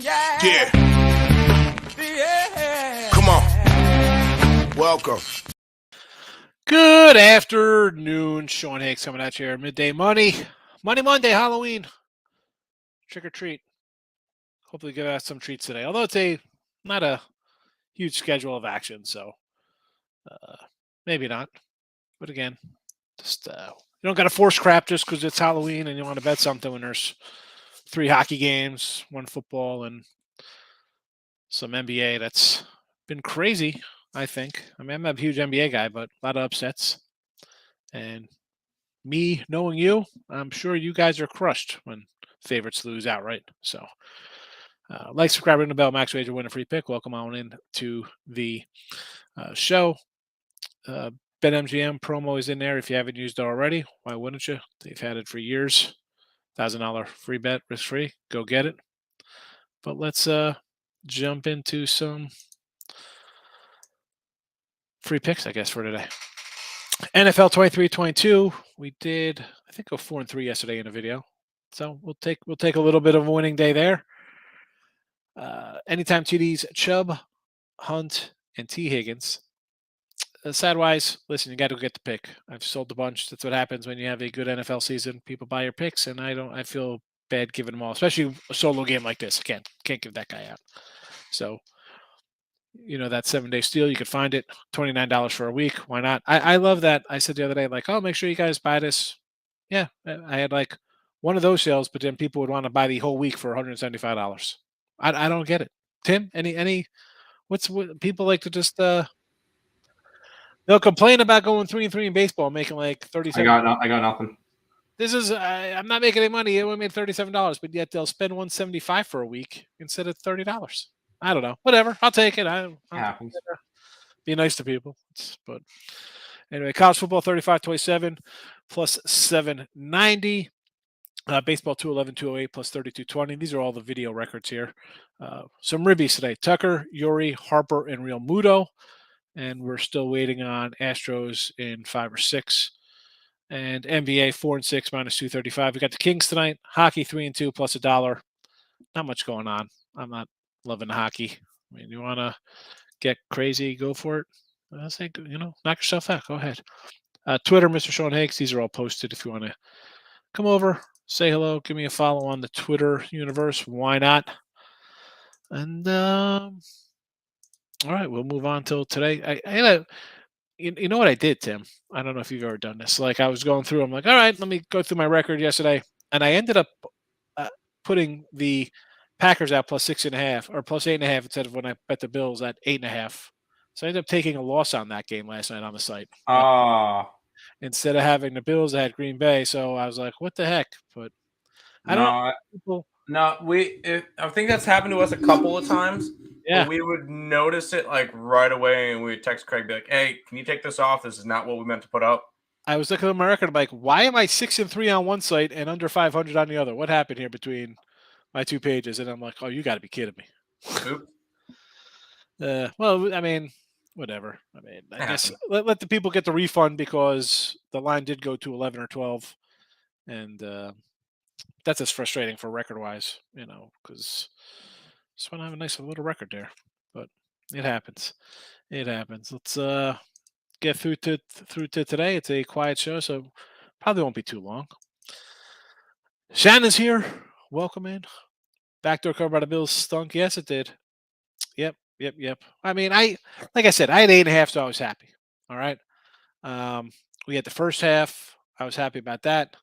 Yeah. Come on. Welcome. Good afternoon, Sean Higgs coming at you here. Midday Money Monday, Halloween. Trick or treat. Hopefully give us some treats today. Although it's not a huge schedule of action, so maybe not. But again, just you don't got to force crap just because it's Halloween and you want to bet something when there's 3 hockey games, 1 football, and some NBA. That's been crazy, I think. I mean, I'm not a huge NBA guy, but a lot of upsets. And me knowing you, I'm sure you guys are crushed when favorites lose outright. So, like, subscribe, ring the bell, max wager, win a free pick. Welcome on in to the show. BetMGM promo is in there if you haven't used it already. Why wouldn't you? They've had it for years. $1,000 free bet, risk free. Go get it. But let's jump into some free picks, I guess, for today. NFL 23-22. We did, I think, go 4-3 yesterday in a video. So we'll take a little bit of a winning day there. Anytime TDs, Chubb, Hunt, and T. Higgins. Sidewise, listen, you got to get the pick. I've sold a bunch. That's what happens when you have a good NFL season. People buy your picks, and I feel bad giving them all, especially a solo game like this. I can't give that guy out. So, that 7-day steal, you could find it, $29 for a week. Why not? I love that. I said the other day, like, oh, make sure you guys buy this. Yeah, I had like one of those sales, but then people would want to buy the whole week for $175. I don't get it. Tim, any what people like to just they'll complain about going 3-3 in baseball, making like 37. I got nothing. This is I'm not making any money. I only made $37, but yet they'll spend $175 for a week instead of $30. I don't know. Whatever. I'll take it. Happens. Be nice to people. But anyway, college football 35-27 plus 790. Baseball 211, 208 plus 3220. These are all the video records here. Some ribbies today. Tucker, Yuri, Harper, and Real Muto. And we're still waiting on Astros in 5 or 6. And NBA 4-6 minus 235. We got the Kings tonight. Hockey 3-2 plus $1. Not much going on. I'm not loving the hockey. I mean, you want to get crazy, go for it. I say, knock yourself out. Go ahead. Twitter, Mr. Sean Higgs. These are all posted if you want to come over, say hello, give me a follow on the Twitter universe. Why not? And all right, we'll move on till today. I had you know what I did, Tim? I don't know if you've ever done this. Like, I was going through, I'm like, all right, let me go through my record yesterday. And I ended up putting the Packers out plus 6.5 or plus 8.5 instead of when I bet the Bills at 8.5. So I ended up taking a loss on that game last night on the site. Instead of having the Bills, I had Green Bay. So I was like, what the heck? But I don't know. I think that's happened to us a couple of times. Yeah. But we would notice it like right away, and we would text Craig, be like, hey, can you take this off? This is not what we meant to put up. I was looking at my record. I'm like, why am I 6-3 on one site and under 500 on the other? What happened here between my 2 pages? And I'm like, oh, you got to be kidding me. Well, I mean, whatever. I mean, I guess let the people get the refund because the line did go to 11 or 12. And that's just frustrating for record-wise, because just want to have a nice little record there. But it happens. It happens. Let's get through to today. It's a quiet show, so probably won't be too long. Shannon's here. Welcome in. Backdoor cover by the Bills stunk. Yes, it did. Yep. I mean, like I said, I had 8.5, so I was happy. All right. We had the first half. I was happy about that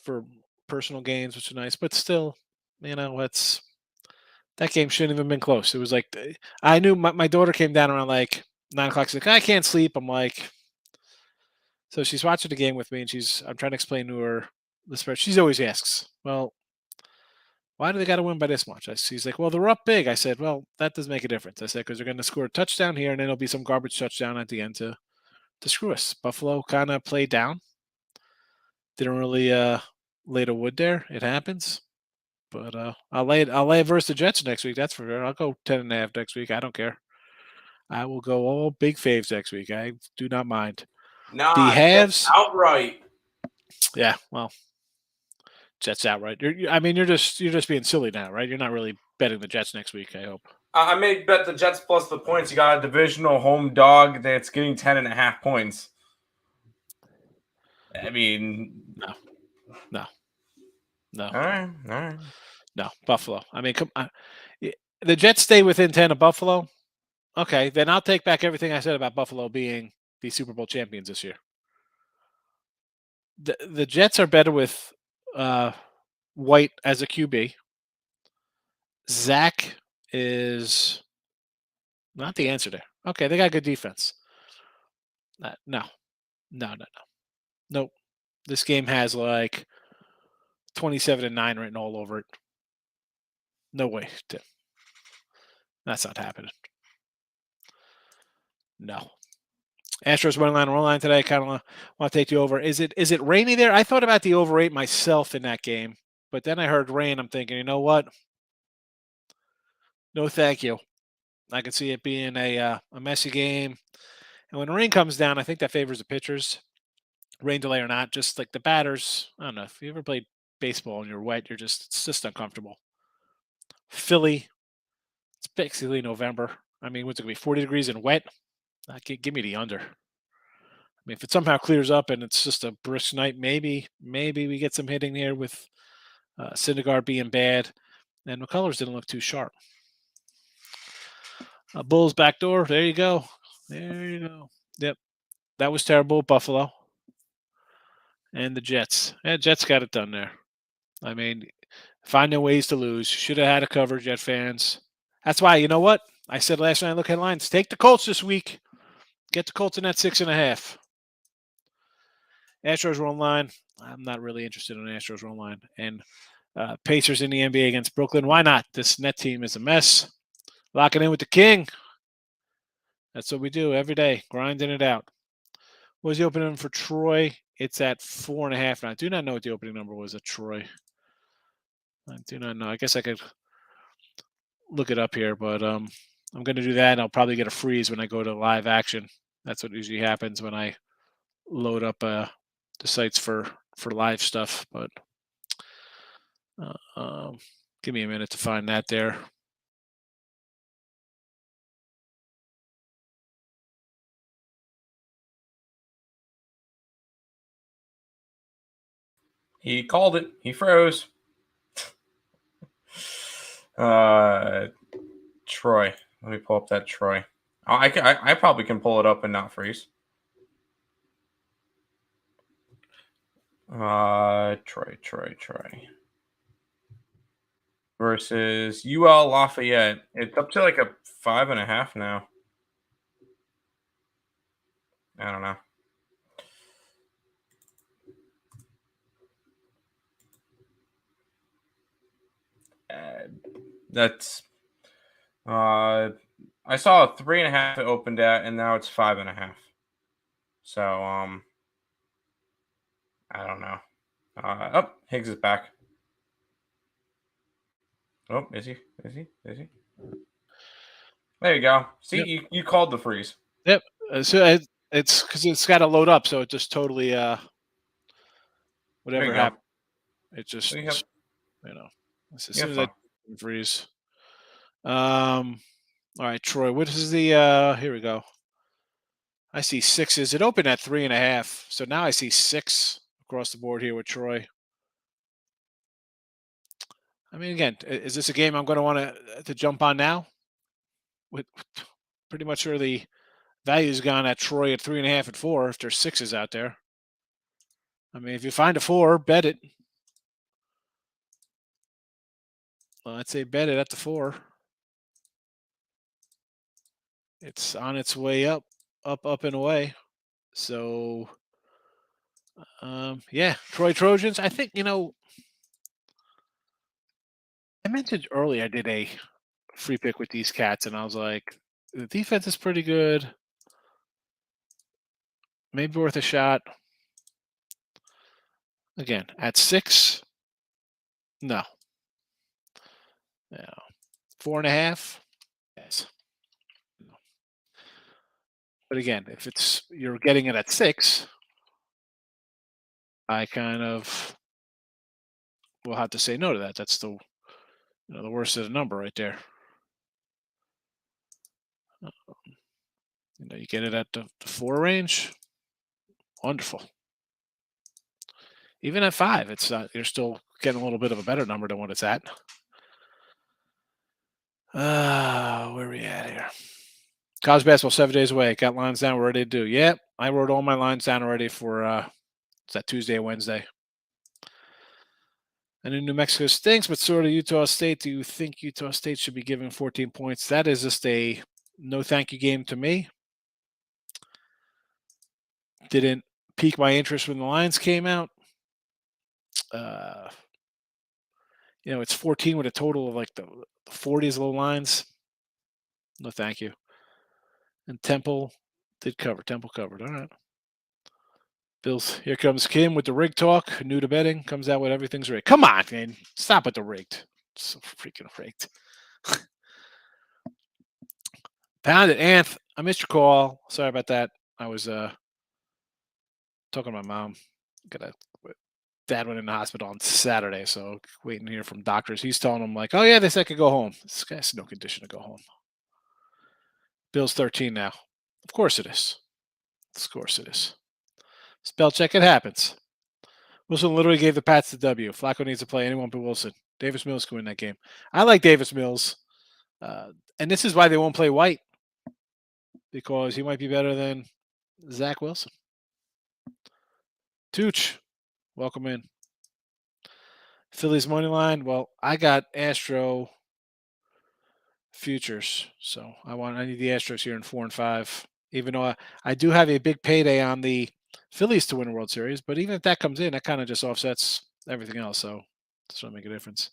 for personal gains, which is nice. But still, that game shouldn't have even been close. It was like I knew my daughter came down around like 9 o'clock. She's like, I can't sleep. I'm like, so she's watching the game with me, and I'm trying to explain to her the spread. She always asks, well, why do they got to win by this much? She's like, well, they're up big. I said, well, that does make a difference. I said, because they're going to score a touchdown here, and then there'll be some garbage touchdown at the end to screw us. Buffalo kind of played down. Didn't really lay the wood there. It happens. But I'll lay it versus the Jets next week. That's for sure. I'll go 10.5 next week. I don't care. I will go all big faves next week. I do not mind. Nah, the halves outright. Yeah, well, Jets outright. You're just being silly now, right? You're not really betting the Jets next week, I hope. I may bet the Jets plus the points. You got a divisional home dog that's getting 10.5 points. I mean, No. all right. No, Buffalo. I mean, come on. The Jets stay within 10 of Buffalo. Okay, then I'll take back everything I said about Buffalo being the Super Bowl champions this year. The Jets are better with White as a QB. Zach is not the answer there. Okay, they got good defense. No. Nope. This game has like 27-9 written all over it. No way, Tim. That's not happening. No. Astros run line today. Kind of want to take the over. Is it rainy there? I thought about the over 8 myself in that game, but then I heard rain. I'm thinking, you know what? No, thank you. I can see it being a messy game. And when the rain comes down, I think that favors the pitchers, rain delay or not. Just like the batters. I don't know if you ever played baseball and you're wet, it's just uncomfortable. Philly, it's basically November. I mean, what's it gonna be? 40 degrees and wet. Give me the under. I mean, if it somehow clears up and it's just a brisk night, maybe we get some hitting here with Syndergaard being bad, and McCullers didn't look too sharp. Bulls backdoor. There you go. Yep, that was terrible. Buffalo and the Jets. Yeah, Jets got it done there. I mean, finding ways to lose. Should have had a cover, Jet fans. That's why, you know what? I said last night, look headlines. Take the Colts this week. Get the Colts in that 6.5. Astros run line. I'm not really interested in Astros run line. And Pacers in the NBA against Brooklyn. Why not? This net team is a mess. Locking in with the king. That's what we do every day, grinding it out. What was the opening for Troy? It's at 4.5 now. I do not know what the opening number was at Troy. I do not know. I guess I could look it up here, but I'm going to do that, and I'll probably get a freeze when I go to live action. That's what usually happens when I load up the sites for live stuff. But give me a minute to find that there. He called it. He froze. Troy. Let me pull up that Troy. I probably can pull it up and not freeze. Troy. Versus UL Lafayette. It's up to like a 5.5 now. I don't know. That's I saw a 3.5 it opened at, and now it's 5.5. So I don't know. Higgs is back. Oh, is he? There you go. See, Yep. you called the freeze. Yep. So it's because it's got to load up, so it just totally whatever happened. It just as soon as I freeze. All right, Troy. What is the? Here we go. I see 6s. It opened at 3.5, so now I see 6 across the board here with Troy. I mean, again, is this a game I'm going to want to jump on now? With pretty much sure the value's gone at Troy at 3.5 and 4 if there's 6s out there. I mean, if you find a 4, bet it. Well, I'd say bet it at the 4. It's on its way up and away. So, yeah, Troy Trojans. I think, I mentioned earlier I did a free pick with these cats, and I was like, the defense is pretty good. Maybe worth a shot. Again, at 6, no. 4.5, yes. But again, if you're getting it at 6, I kind of we'll have to say no to that. That's the the worst of the number right there. You get it at the 4 range. Wonderful. Even at 5, it's you're still getting a little bit of a better number than what it's at. Where are we at here? College basketball 7 days away. Got lines down. We're ready to do. Yep, I wrote all my lines down already for it's that Tuesday or Wednesday. And in New Mexico stinks, but sort of Utah State. Do you think Utah State should be given 14 points? That is just a no thank you game to me. Didn't pique my interest when the lines came out. It's 14 with a total of like the 40s low lines. No thank you. And Temple did cover. Temple covered. All right. Bills, here comes Kim with the rig talk. New to betting. Comes out with everything's rigged. Come on, man. Stop with the rigged. So freaking rigged. Pound it. Anth, I missed your call. Sorry about that. I was talking to my mom. Dad went in the hospital on Saturday, so waiting to hear from doctors. He's telling them, like, oh, yeah, they said I could go home. This guy's no condition to go home. Bill's 13 now. Of course it is. Of course it is. Spell check, it happens. Wilson literally gave the Pats the W. Flacco needs to play anyone but Wilson. Davis Mills can win that game. I like Davis Mills. And this is why they won't play White. Because he might be better than Zach Wilson. Tooch, welcome in. Phillies money line. Well, I got Astro futures. So I need the Astros here in 4 and 5. Even though I do have a big payday on the Phillies to win a World Series, but even if that comes in, that kind of just offsets everything else. So it doesn't make a difference.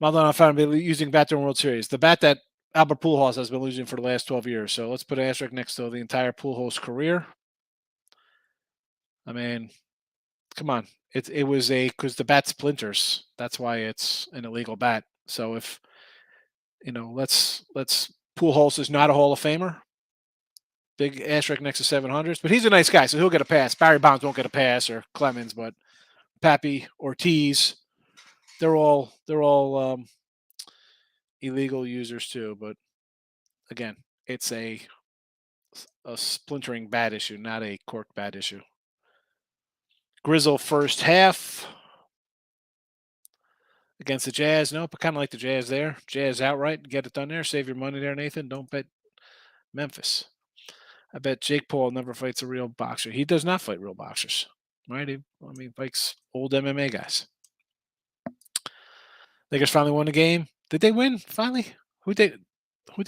Maldonado found to be using bat during World Series. The bat that Albert Pujols has been losing for the last 12 years. So let's put an asterisk next to the entire Pujols career. I mean, come on. It was because the bat splinters. That's why it's an illegal bat. So if let's Pujols is not a Hall of Famer. Big asterisk next to 700s, but he's a nice guy, so he'll get a pass. Barry Bonds won't get a pass, or Clemens, but Pappy, Ortiz, they're all illegal users too. But again, it's a splintering bat issue, not a cork bat issue. Grizzle first half against the Jazz. Nope, I kind of like the Jazz there. Jazz outright, get it done there. Save your money there, Nathan. Don't bet Memphis. I bet Jake Paul never fights a real boxer. He does not fight real boxers, right? He fights old MMA guys. Lakers finally won the game. Did they win finally? Who'd they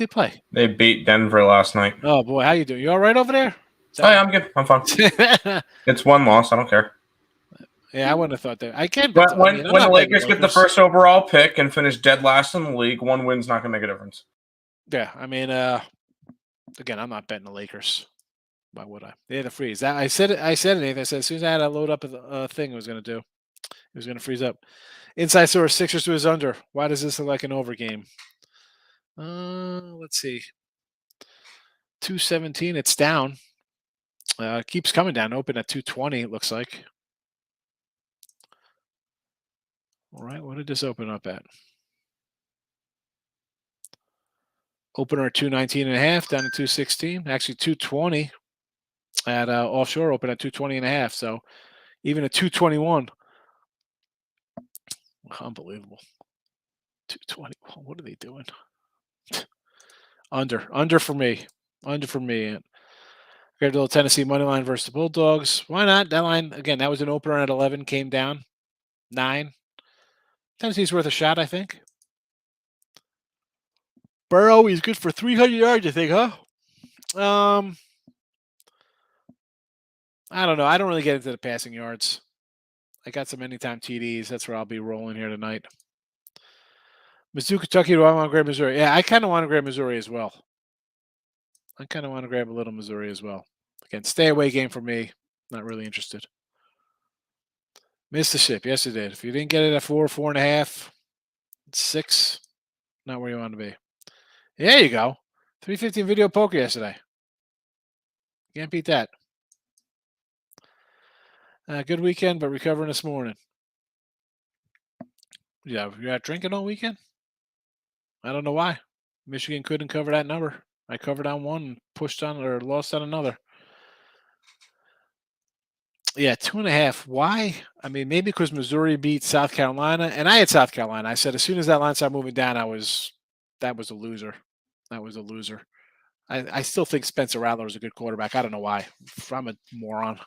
play? They beat Denver last night. Oh boy, how you doing? You all right over there? Oh yeah, I'm good. I'm fine. It's one loss. I don't care. Yeah, I wouldn't have thought that. I can't. But when the Lakers get the first overall pick and finish dead last in the league, one win's not going to make a difference. Yeah, I mean, again, I'm not betting the Lakers. Why would I? They had to freeze. I said it. I said as soon as I had to load up a thing, it was going to do. It was going to freeze up. Inside source, Sixers to his under. Why does this look like an over game? Let's see. 217. It's down. It keeps coming down. Open at 220. It looks like. All right. What did this open up at? Opener at 219.5, down to 216. Actually, 220 at offshore. Open at 220.5. So even at 221. Unbelievable. 221. What are they doing? Under for me. Under for me. Got a little Tennessee money line versus the Bulldogs. Why not? That line, again, that was an opener at 11, came down 9. Tennessee's worth a shot, I think. Burrow, he's good for 300 yards, I think, huh? I don't know. I don't really get into the passing yards. I got some anytime TDs. That's where I'll be rolling here tonight. Mizzou, Kentucky, do I want to grab Missouri? Yeah, I kind of want to grab Missouri as well. I kind of want to grab a little Missouri as well. Again, stay away game for me. Not really interested. Missed the ship. Yes, it did. If you didn't get it at 4, 4.5, 6, not where you want to be. There you go. 315 video poker yesterday. Can't beat that. Good weekend, but recovering this morning. Yeah, you're out drinking all weekend? I don't know why. Michigan couldn't cover that number. I covered on one and pushed on or lost on another. Yeah, 2.5. Why? I mean, maybe because Missouri beat South Carolina, and I had South Carolina. I said as soon as that line started moving down, that was a loser. That was a loser. I still think Spencer Rattler is a good quarterback. I don't know why. I'm a moron.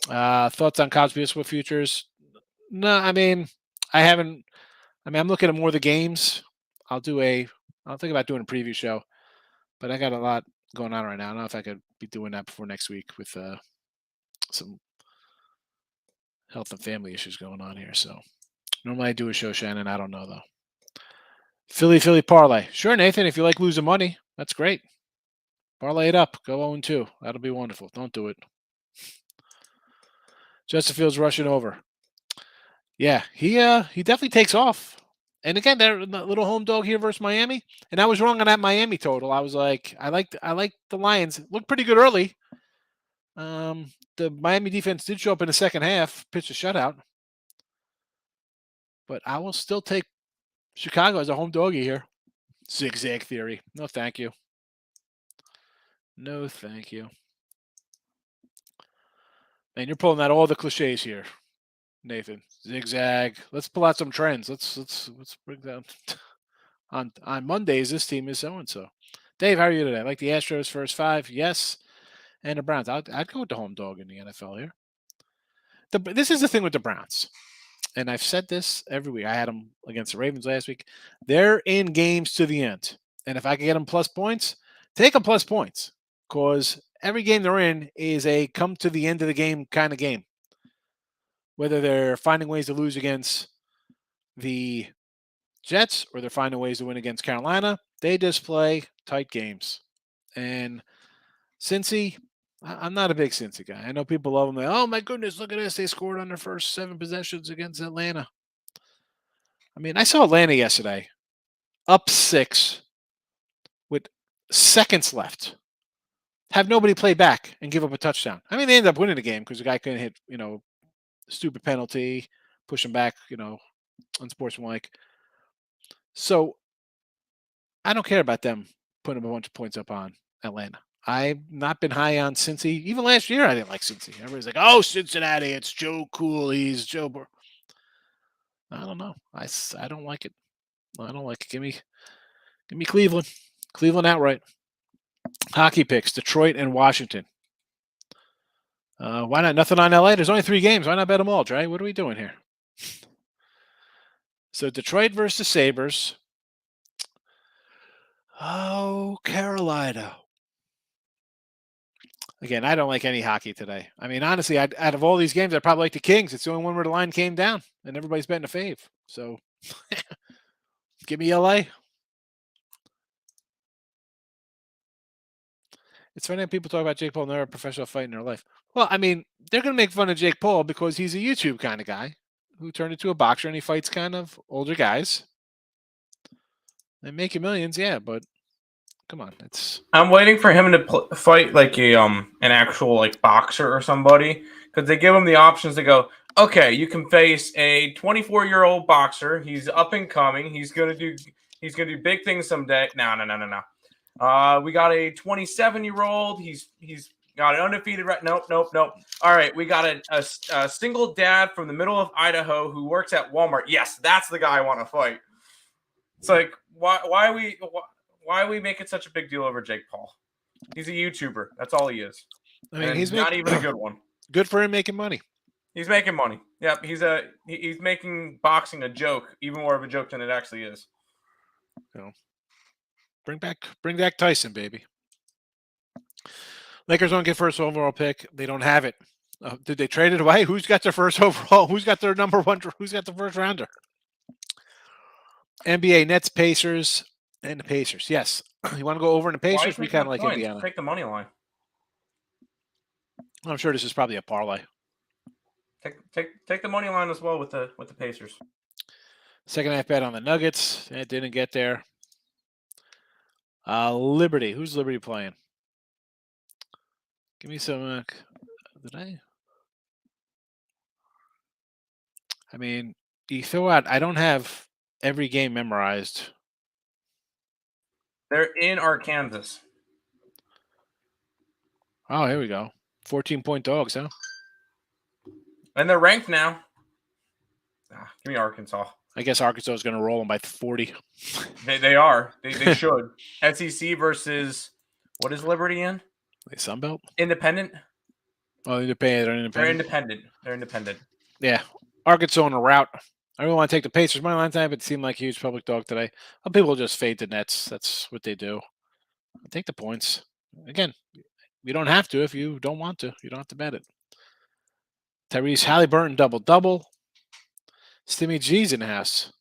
Thoughts on college baseball futures? No, I mean, I haven't. I mean, I'm looking at more of the games. I'll think about doing a preview show, but I got a lot going on right now. I don't know if I could be doing that before next week with some health and family issues going on here. So normally I do a show, Shannon. I don't know though. Philly parlay. Sure, Nathan. If you like losing money, that's great. Parlay it up. Go 0-2. That'll be wonderful. Don't do it. Justin Fields rushing over. Yeah, he definitely takes off. And again, they're a little home dog here versus Miami. And I was wrong on that Miami total. I was like, I like the Lions. Looked pretty good early. The Miami defense did show up in the second half, pitched a shutout. But I will still take Chicago as a home doggy here. Zigzag theory. No, thank you. No, thank you. And you're pulling out all the cliches here, Nathan. Zigzag. Let's pull out some trends. Let's bring down. On Mondays, this team is so and so. Dave, how are you today? I like the Astros first 5, yes, and the Browns. I'd go with the home dog in the NFL here. This is the thing with the Browns, and I've said this every week. I had them against the Ravens last week. They're in games to the end, and if I can get them plus points, take them plus points, because every game they're in is a come to the end of the game kind of game. Whether they're finding ways to lose against the Jets or they're finding ways to win against Carolina, they just play tight games. And Cincy, I'm not a big Cincy guy. I know people love them. Like, oh my goodness, look at this. They scored on their first 7 possessions against Atlanta. I mean, I saw Atlanta yesterday up 6 with seconds left. Have nobody play back and give up a touchdown. I mean, they ended up winning the game because the guy couldn't hit, stupid penalty, push him back, unsportsmanlike. So I don't care about them putting a bunch of points up on Atlanta. I've not been high on Cincy. Even last year, I didn't like Cincy. Everybody's like, "Oh, Cincinnati, it's Joe Cooley's Joe." I don't know. I don't like it. I don't like it. Give me Cleveland. Cleveland outright. Hockey picks: Detroit and Washington. Why not? Nothing on LA. There's only 3 games. Why not bet them all, Dre? What are we doing here? So Detroit versus Sabres. Oh, Carolina. Again, I don't like any hockey today. I mean, honestly, out of all these games, I probably like the Kings. It's the only one where the line came down, and everybody's betting a fave. So, give me LA. It's funny that people talk about Jake Paul never a professional fight in their life. Well, I mean, they're going to make fun of Jake Paul because he's a YouTube kind of guy who turned into a boxer and he fights kind of older guys. They make you millions, yeah, but come on, I'm waiting for him to fight like an actual like boxer or somebody, because they give him the options to go. Okay, you can face a 24-year-old boxer. He's up and coming. He's gonna do big things someday. No. We got a 27-year-old. He's got an undefeated. Nope. All right, we got a single dad from the middle of Idaho who works at Walmart. Yes, that's the guy I want to fight. It's like why are we making such a big deal over Jake Paul? He's a YouTuber. That's all he is. I mean, he's not even a good one. Good for him making money. He's making money. Yep, he's making boxing a joke, even more of a joke than it actually is. Bring back Tyson, baby. Lakers don't get first overall pick. They don't have it. Did they trade it away? Who's got their first overall? Who's got their number 1? Who's got the first rounder? NBA Nets, Pacers, and the Pacers. Yes. You want to go over in the Pacers? We kind of like Indiana. Take the money line. I'm sure this is probably a parlay. Take the money line as well with the Pacers. Second half bet on the Nuggets. It didn't get there. Liberty. Who's Liberty playing? Give me some. Did I? I mean, you throw out. I don't have every game memorized. They're in Arkansas. Oh, here we go. 14-point dogs, huh? And they're ranked now. Give me Arkansas. I guess Arkansas is going to roll them by 40. They are. They should. SEC versus what is Liberty in? They Sunbelt? Independent. Oh, independent. They're independent. They're independent. Yeah. Arkansas on a route. I really want to take the Pacers money line time, but it seemed like a huge public dog today. Some people just fade the Nets. That's what they do. Take the points. Again, you don't have to if you don't want to. You don't have to bet it. Tyrese Halliburton double-double. Stimmy G's in the house.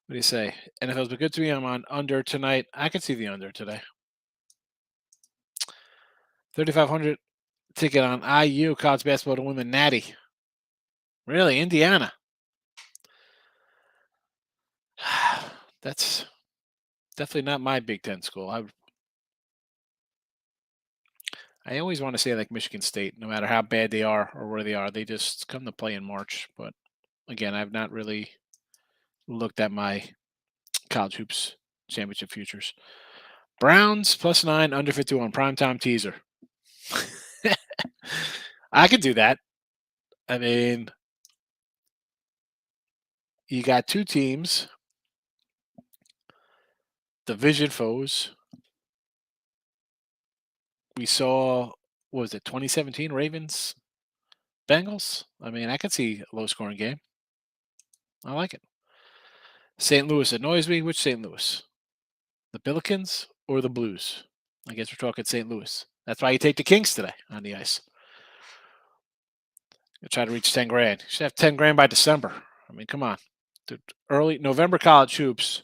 What do you say? NFL's been good to me. I'm on under tonight. I can see the under today. 3,500 ticket on IU college basketball to women natty. Really, Indiana. That's definitely not my Big Ten school. I always want to say like Michigan State, no matter how bad they are or where they are, they just come to play in March. But again, I've not really looked at my college hoops championship futures. Browns +9, under 51, primetime teaser. I could do that. I mean, you got two teams, division foes. We saw, what was it, 2017 Ravens, Bengals? I mean, I could see a low-scoring game. I like it. St. Louis annoys me. Which St. Louis? The Billikens or the Blues? I guess we're talking St. Louis. That's why you take the Kings today on the ice. You try to reach 10 grand. You should have 10 grand by December. I mean, come on. Dude, early November college hoops.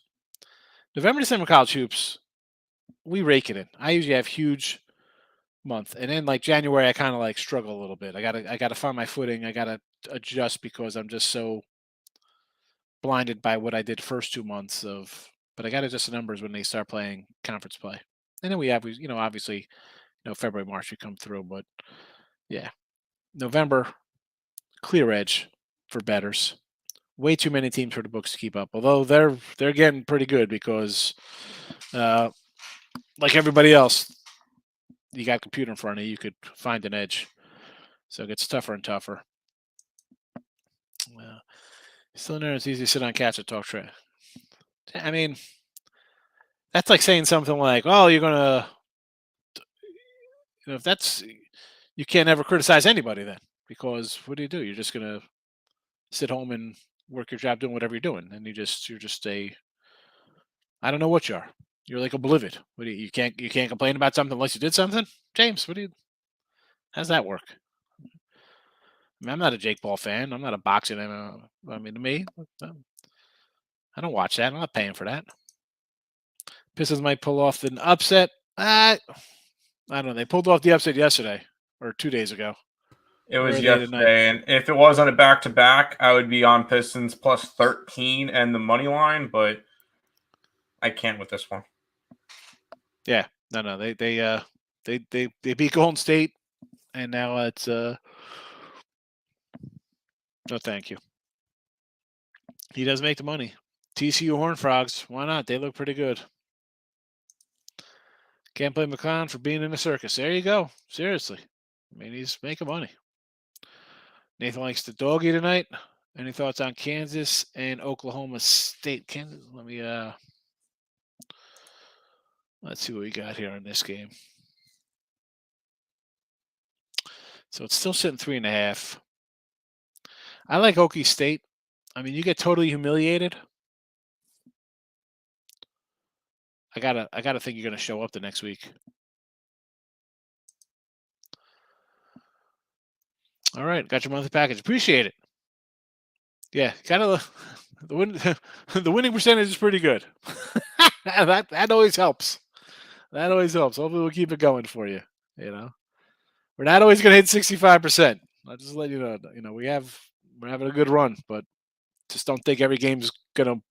November, December college hoops, we rake it in. I usually have huge month. And then like January, I kind of like struggle a little bit. I gotta find my footing. I gotta adjust because I'm just so blinded by what I did first 2 months of. But I gotta adjust the numbers when they start playing conference play. And then we have, obviously, February, March we come through. But yeah, November, clear edge for bettors. Way too many teams for the books to keep up. Although they're getting pretty good because, like everybody else, you got a computer in front of you. You could find an edge. So it gets tougher and tougher. Still in there, it's easy to sit on couch and talk trash. I mean, that's like saying something like, "Oh, you're gonna," if that's, you can't ever criticize anybody then, because what do? You're just gonna sit home and work your job doing whatever you're doing, and you're just a, I don't know what you are. You're like oblivious. What do you can't complain about something unless you did something, James? How's that work? I mean, I'm not a Jake Paul fan. I'm not a boxing. I mean, to me, I don't watch that. I'm not paying for that. Pistons might pull off an upset. I don't know. They pulled off the upset yesterday or 2 days ago. It was yesterday, and if it was on a back-to-back, I would be on Pistons +13 and the money line, but I can't with this one. Yeah, no. They beat Golden State, and now it's no, thank you. He does make the money. TCU Horned Frogs, why not? They look pretty good. Can't blame McClown for being in a circus. There you go. Seriously, I mean, he's making money. Nathan likes the doggy tonight. Any thoughts on Kansas and Oklahoma State? Kansas. Let's see what we got here in this game. So it's still sitting 3.5. I like Okie State. I mean, you get totally humiliated. I gotta think you're gonna show up the next week. All right, got your monthly package. Appreciate it. Yeah, kind of the winning percentage is pretty good. that always helps. That always helps. Hopefully, we'll keep it going for you. We're not always gonna hit 65%. I'll just let you know. We're having a good run, but just don't think every game's gonna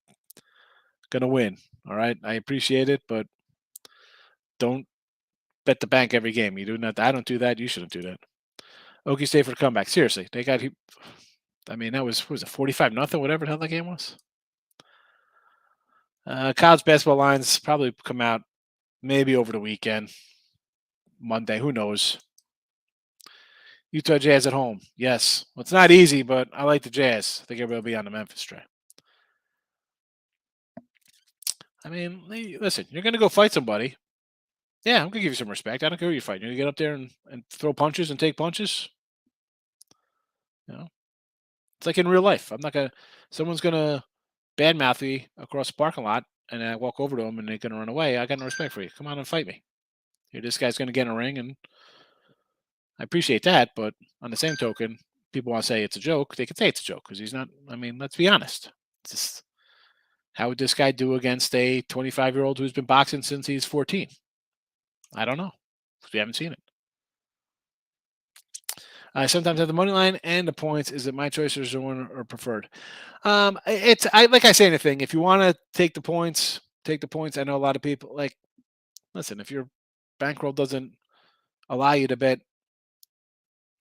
win. All right, I appreciate it, but don't bet the bank every game. You do not. I don't do that. You shouldn't do that. Okie State for the comeback. Seriously, they got I mean, that was 45-0, whatever the hell that game was. College basketball lines probably come out maybe over the weekend, Monday. Who knows? Utah Jazz at home. Yes. Well, it's not easy, but I like the Jazz. I think everybody will be on the Memphis train. I mean, listen, you're going to go fight somebody. Yeah, I'm going to give you some respect. I don't care who you fight. You're going to get up there and throw punches and take punches. You know, it's like in real life. I'm not going to, someone's going to badmouth me across the parking lot and I walk over to them and they're going to run away. I got no respect for you. Come on and fight me. This guy's going to get in a ring, and I appreciate that. But on the same token, people want to say it's a joke. They can say it's a joke because he's not. I mean, let's be honest. It's just, how would this guy do against a 25-year-old who's been boxing since he's 14? I don't know. We haven't seen it. I sometimes have the money line and the points. Is it my choice or zone or preferred? It's like I say anything. If you want to take the points, take the points. I know a lot of people like. Listen, if your bankroll doesn't allow you to bet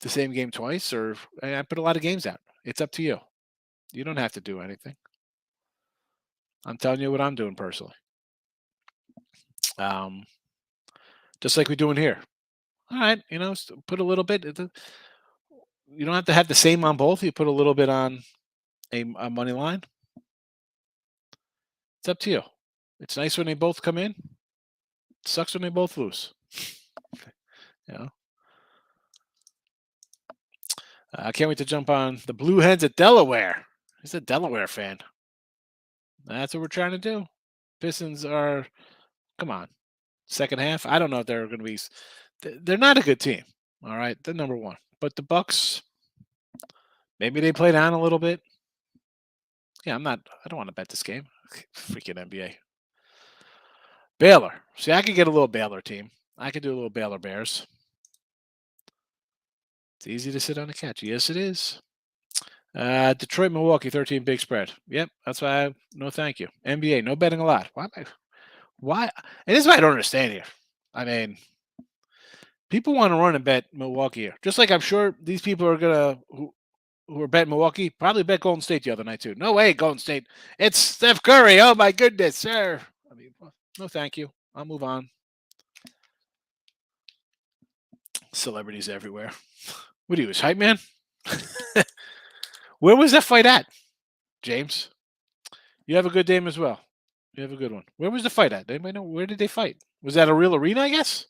the same game twice, or I put a lot of games out. It's up to you. You don't have to do anything. I'm telling you what I'm doing personally. Just like we're doing here. All right, put a little bit. You don't have to have the same on both. You put a little bit on a money line. It's up to you. It's nice when they both come in. It sucks when they both lose. I can't wait to jump on the Blue Hens at Delaware. He's a Delaware fan. That's what we're trying to do. Pistons are, come on, second half. I don't know if they're going to be. They're not a good team. All right, they're number one. But the Bucks, maybe they play down a little bit. Yeah, I don't want to bet this game. Freaking NBA. Baylor. See, I could get a little Baylor team. I could do a little Baylor Bears. It's easy to sit on the couch. Yes, it is. Detroit, Milwaukee, 13 big spread. Yep, that's why no thank you. NBA, no betting a lot. Why? And this is what I don't understand here. I mean, people want to run and bet Milwaukee here. Just like I'm sure these people are going to, who are betting Milwaukee, probably bet Golden State the other night too. No way, Golden State. It's Steph Curry. Oh, my goodness, sir. I mean, no thank you. I'll move on. Celebrities everywhere. What are you, his hype man? Where was that fight at, James? You have a good game as well. You have a good one. Where was the fight at? Anybody know? Where did they fight? Was that a real arena, I guess?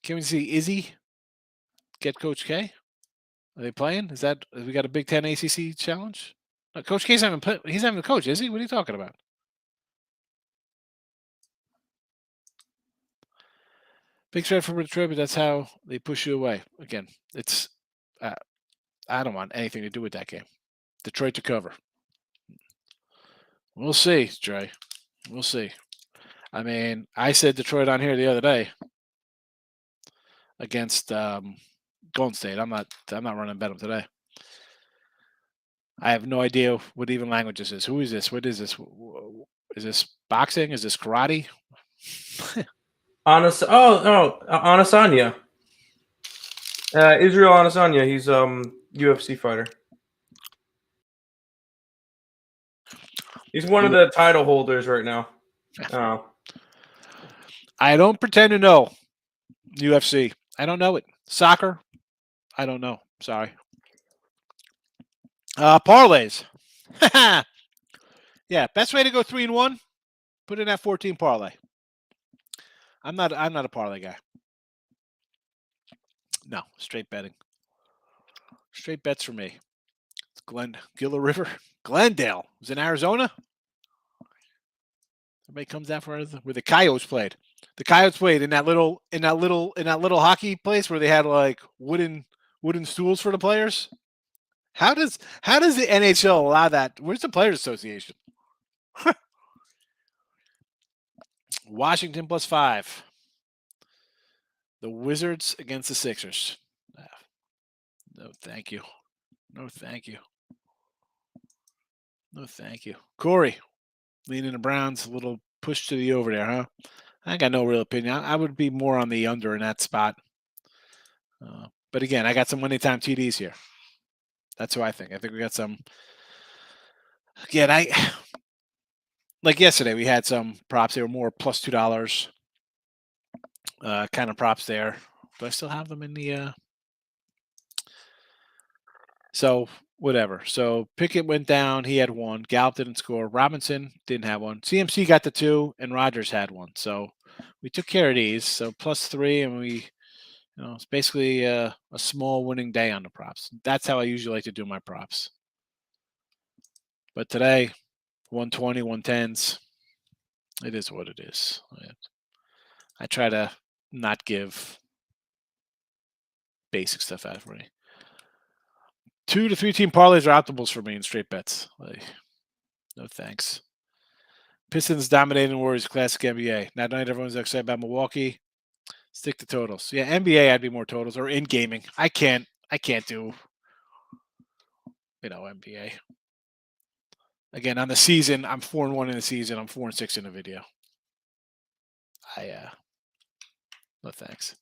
Can we see Izzy get Coach K? Are they playing? We got a Big Ten ACC challenge? No, Coach K's he's having a coach, is he? What are you talking about? Big threat for Detroit, but that's how they push you away. Again, it's I don't want anything to do with that game. Detroit to cover. We'll see, Dre. We'll see. I mean, I said Detroit on here the other day against Golden State. I'm not running bet them today. I have no idea what even language this is. Who is this? What is this? Is this boxing? Is this karate? Adesanya. Israel Adesanya. He's UFC fighter. He's one of the title holders right now. I don't pretend to know UFC. I don't know it. Soccer. I don't know. Sorry. Parlays. Yeah, best way to go 3-1. Put in that 14 parlay. I'm not a parlay guy. No, straight betting. Straight bets for me. It's Gila River. Glendale. It was in Arizona. Everybody comes out for where the Coyotes played. The Coyotes played in that little hockey place where they had like wooden stools for the players. How does the NHL allow that? Where's the Players Association? Washington +5. The Wizards against the Sixers. No, thank you. No, thank you. No, thank you. Corey, leaning the Browns, a little push to the over there, huh? I got no real opinion. I would be more on the under in that spot. But again, I got some winning time TDs here. That's who I think. I think we got some. Again, like yesterday, we had some props. They were more plus $2 kind of props there. Do I still have them in the? So whatever. So Pickett went down. He had one. Gallup didn't score. Robinson didn't have one. CMC got the 2, and Rogers had one. So we took care of these. So +3, and we, it's basically a small winning day on the props. That's how I usually like to do my props. But today, 120, 110s. It is what it is. I try to not give basic stuff out for me. 2 to 3 team parlays are optimals for me in straight bets. No thanks. Pistons dominating Warriors classic NBA. That night everyone's excited about Milwaukee. Stick to totals. Yeah, NBA I'd be more totals or in gaming. I can't do NBA. Again, on the season, I'm 4-1 in the season. I'm 4-6 in the video. No thanks.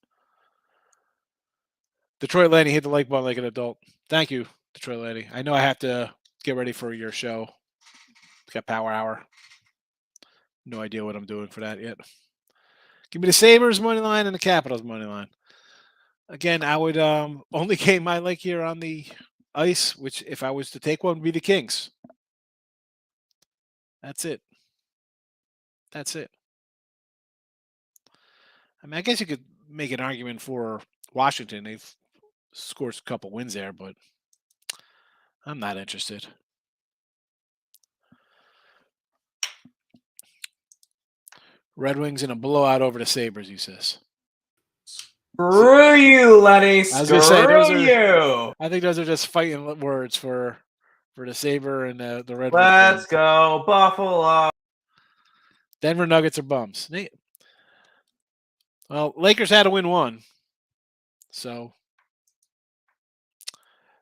Detroit Lanny, hit the like button like an adult. Thank you, Detroit Lanny. I know I have to get ready for your show. Got Power Hour. No idea what I'm doing for that yet. Give me the Sabres money line and the Capitals money line. Again, I would only game I like here on the ice, which if I was to take one would be the Kings. That's it. I mean, I guess you could make an argument for Washington. They've scored a couple wins there, but I'm not interested. Red Wings in a blowout over the Sabres, he says. Screw you, Lenny. Screw you. I think those are just fighting words for the Sabre and the Red Wings. Let's go, Buffalo. Denver Nuggets are bums. Well, Lakers had to win one. So,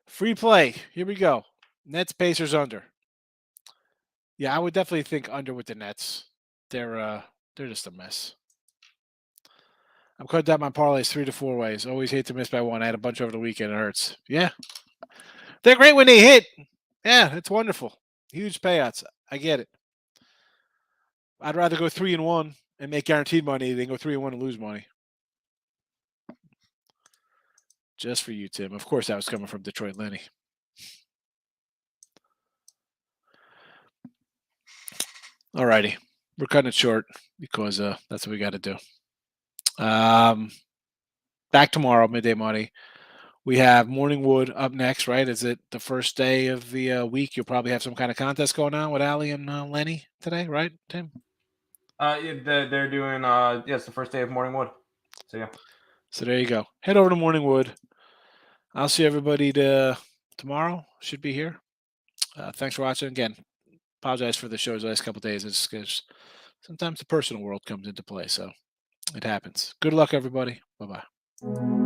free play. Here we go. Nets, Pacers under. Yeah, I would definitely think under with the Nets. They're just a mess. I'm cutting down my parlays 3 to 4 ways. Always hate to miss by one. I had a bunch over the weekend. It hurts. Yeah. They're great when they hit. Yeah, it's wonderful. Huge payouts. I get it. I'd rather go 3-1 and make guaranteed money than go 3-1 and lose money. Just for you, Tim. Of course, that was coming from Detroit Lenny. All righty. We're cutting it short because that's what we got to do. Back tomorrow, Midday Money. We have Morningwood up next, right? Is it the first day of the week? You'll probably have some kind of contest going on with Allie and Lenny today, right, Tim? Yeah, they're doing it's the first day of Morningwood. So yeah. So there you go. Head over to Morningwood. I'll see everybody tomorrow. Should be here. Thanks for watching. Again, apologize for the shows the last couple of days. It's because sometimes the personal world comes into play, so it happens. Good luck, everybody. Bye-bye.